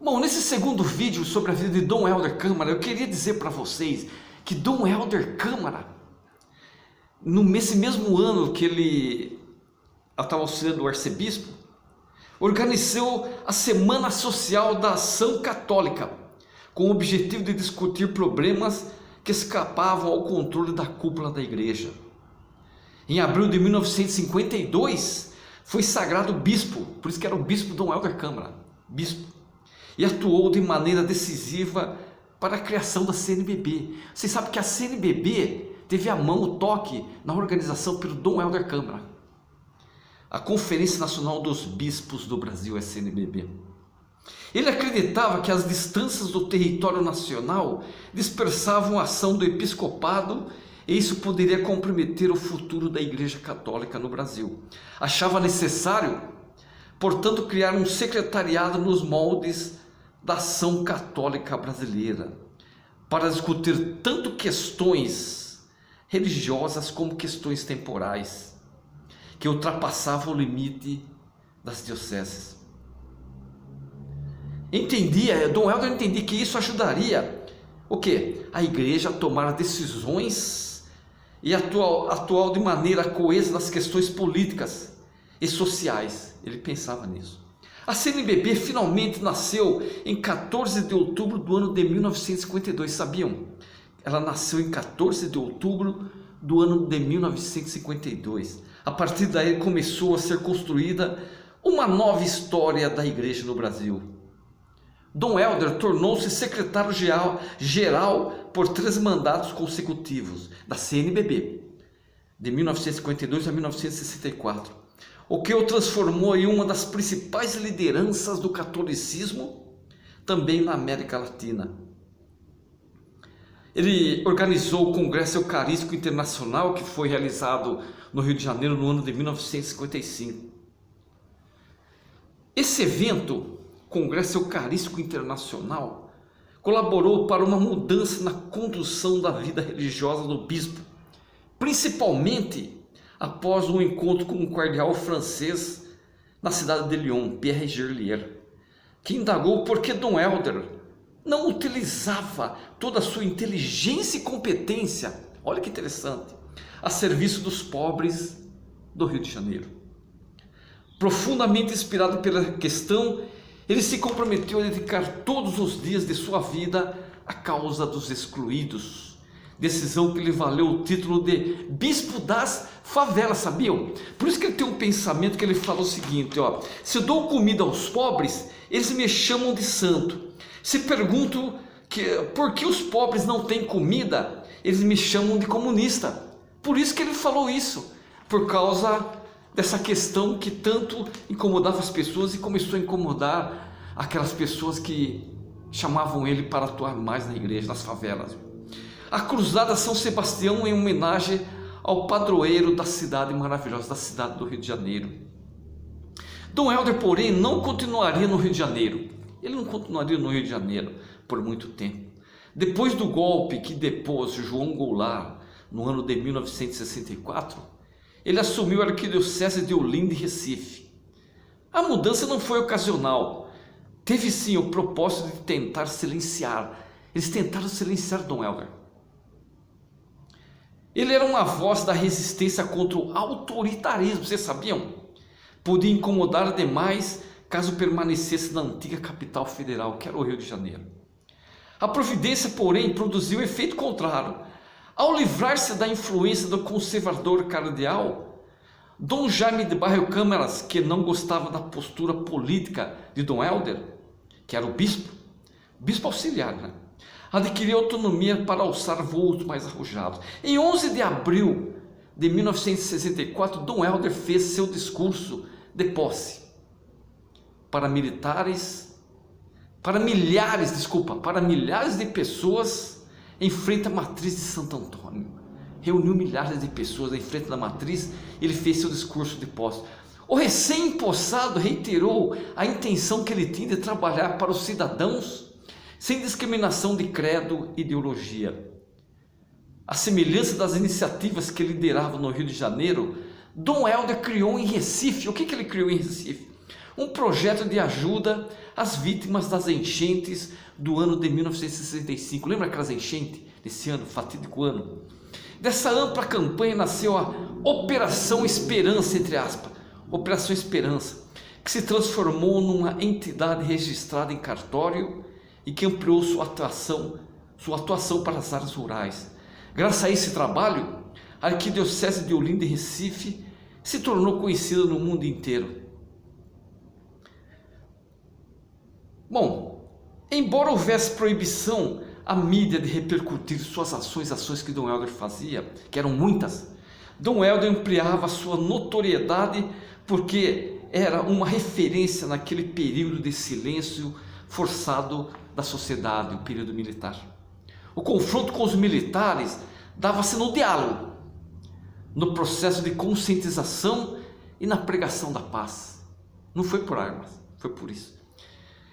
Bom, nesse segundo vídeo sobre a vida de Dom Helder Câmara, eu queria dizer para vocês que Dom Helder Câmara, nesse mesmo ano que ele estava auxiliando o arcebispo, organizou a Semana Social da Ação Católica, com o objetivo de discutir problemas que escapavam ao controle da cúpula da igreja. Em abril de 1952, foi sagrado bispo, por isso que era o bispo Dom Helder Câmara, bispo, e atuou de maneira decisiva para a criação da CNBB. Vocês sabem que a CNBB teve a mão, o toque na organização pelo Dom Helder Câmara. A Conferência Nacional dos Bispos do Brasil, a CNBB. Ele acreditava que as distâncias do território nacional dispersavam a ação do episcopado e isso poderia comprometer o futuro da Igreja Católica no Brasil. Achava necessário, portanto, criar um secretariado nos moldes da ação católica brasileira, para discutir tanto questões religiosas como questões temporais, que ultrapassavam o limite das dioceses. Dom Helder entendia que isso ajudaria o quê? A igreja a tomar decisões e atuar de maneira coesa nas questões políticas e sociais. Ele pensava nisso. A CNBB finalmente nasceu em 14 de outubro do ano de 1952, sabiam? Ela nasceu em 14 de outubro do ano de 1952. A partir daí começou a ser construída uma nova história da igreja no Brasil. Dom Helder tornou-se secretário-geral por 3 mandatos consecutivos da CNBB, de 1952 a 1964, o que o transformou em uma das principais lideranças do catolicismo, também na América Latina. Ele organizou o Congresso Eucarístico Internacional, que foi realizado no Rio de Janeiro no ano de 1955. Esse evento, Congresso Eucarístico Internacional, colaborou para uma mudança na condução da vida religiosa do bispo, principalmente após um encontro com um cardeal francês na cidade de Lyon, Pierre Gerlier, que indagou por que Dom Helder não utilizava toda a sua inteligência e competência, olha que interessante, a serviço dos pobres do Rio de Janeiro. Profundamente inspirado pela questão, ele se comprometeu a dedicar todos os dias de sua vida à causa dos excluídos, decisão que lhe valeu o título de Bispo das Favelas, sabiam? Por isso que ele tem um pensamento que ele fala o seguinte, ó: se eu dou comida aos pobres, eles me chamam de santo. Se pergunto por que os pobres não têm comida, eles me chamam de comunista. Por isso que ele falou isso, por causa dessa questão que tanto incomodava as pessoas e começou a incomodar aquelas pessoas que chamavam ele para atuar mais na igreja, nas favelas. A Cruzada São Sebastião, em homenagem ao padroeiro da cidade maravilhosa, da cidade do Rio de Janeiro. Dom Helder, porém, não continuaria no Rio de Janeiro. Ele não continuaria no Rio de Janeiro por muito tempo. Depois do golpe que depôs João Goulart no ano de 1964, ele assumiu a arquidiocese de Olinda e Recife. A mudança não foi ocasional. Teve sim o propósito de tentar silenciar. Eles tentaram silenciar Dom Helder. Ele era uma voz da resistência contra o autoritarismo, vocês sabiam? Podia incomodar demais caso permanecesse na antiga capital federal, que era o Rio de Janeiro. A providência, porém, produziu efeito contrário. Ao livrar-se da influência do conservador cardeal, Dom Jaime de Barrio Câmaras, que não gostava da postura política de Dom Helder, que era o bispo auxiliar, né? Adquiriu autonomia para alçar voos mais arrojados. Em 11 de abril de 1964, Dom Helder fez seu discurso de posse para milhares de pessoas em frente à matriz de Santo Antônio. Reuniu milhares de pessoas em frente da matriz, ele fez seu discurso de posse. O recém-empossado reiterou a intenção que ele tinha de trabalhar para os cidadãos sem discriminação de credo e ideologia. A semelhança das iniciativas que liderava no Rio de Janeiro, Dom Helder criou em Recife. O que ele criou em Recife? um projeto de ajuda às vítimas das enchentes do ano de 1965. Lembra aquelas enchentes desse ano, fatídico ano? Dessa ampla campanha nasceu a Operação Esperança, entre aspas, Operação Esperança, que se transformou numa entidade registrada em cartório e que ampliou sua atuação para as áreas rurais. Graças a esse trabalho, a Arquidiocese de Olinda e Recife se tornou conhecida no mundo inteiro. Bom, embora houvesse proibição à mídia de repercutir suas ações que Dom Helder fazia, que eram muitas, Dom Helder ampliava sua notoriedade porque era uma referência naquele período de silêncio forçado da sociedade, o período militar. O confronto com os militares dava-se no diálogo, no processo de conscientização e na pregação da paz. Não foi por armas, foi por isso.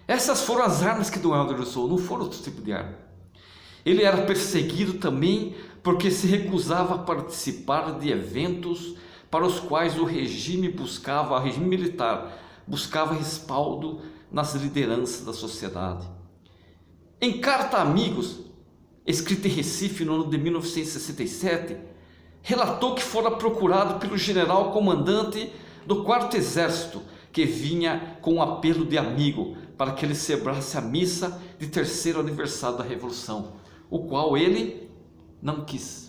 Essas foram as armas que Dom Helder usou, não foram outro tipo de arma. Ele era perseguido também porque se recusava a participar de eventos para os quais o regime militar buscava respaldo nas lideranças da sociedade. Em carta a amigos, escrita em Recife no ano de 1967, relatou que fora procurado pelo general comandante do 4º Exército, que vinha com um apelo de amigo para que ele celebrasse a missa de 3º aniversário da Revolução, o qual ele não quis.